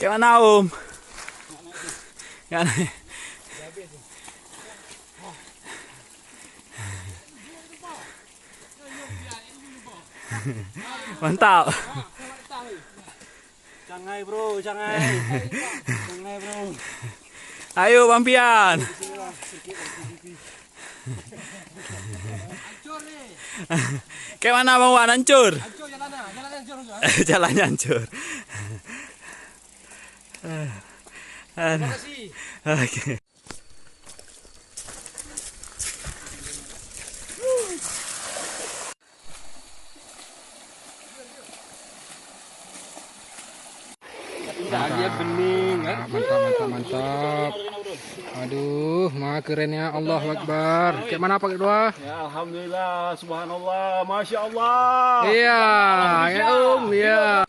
Kayak mana Om? Kan? Mantap. Cangai bro, cangai. Cangai bro. Ayo Bang Pian. Hancur nih. Kayak mana Bang Wan? Hancur? Hancur jalannya hancur juga. Jalannya hancur. Terima kasih. Oke. Dia bening kan? Mantap. Aduh, mah kerennya, Allahu Akbar. Kayak mana pakai doa? Ya alhamdulillah, subhanallah, masya Allah. Iya, ya Om, iya.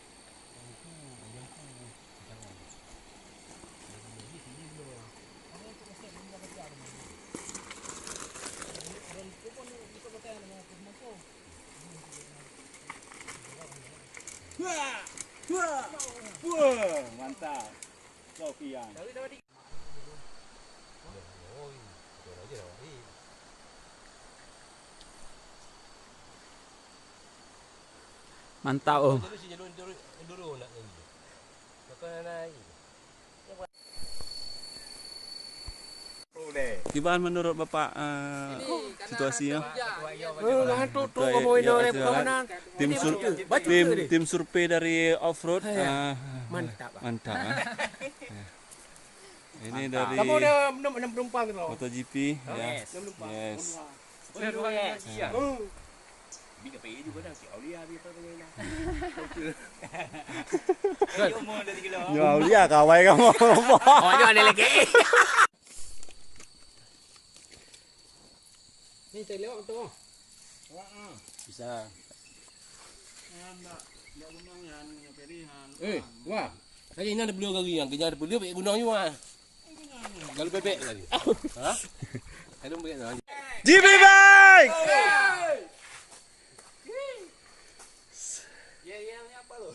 Wah, mantap. Sofian. Mantap Om. Gimana menurut Bapak situasinya? Tim survei dari off-road Mantap. mantap. Ini dari Kamu udah menumpang gitu. MotoGP ya. Yes. Ya dia kawai kamu. Oh, ini ada lagi. Ni saya lewat tu. Bisa. Wah. Saya ini ada beliau lagi yang kenyang ada beliau pakai gunung juga. Kalau bebek lagi. Hah? Ada bebek lagi. GP bike. Ya, apa lo?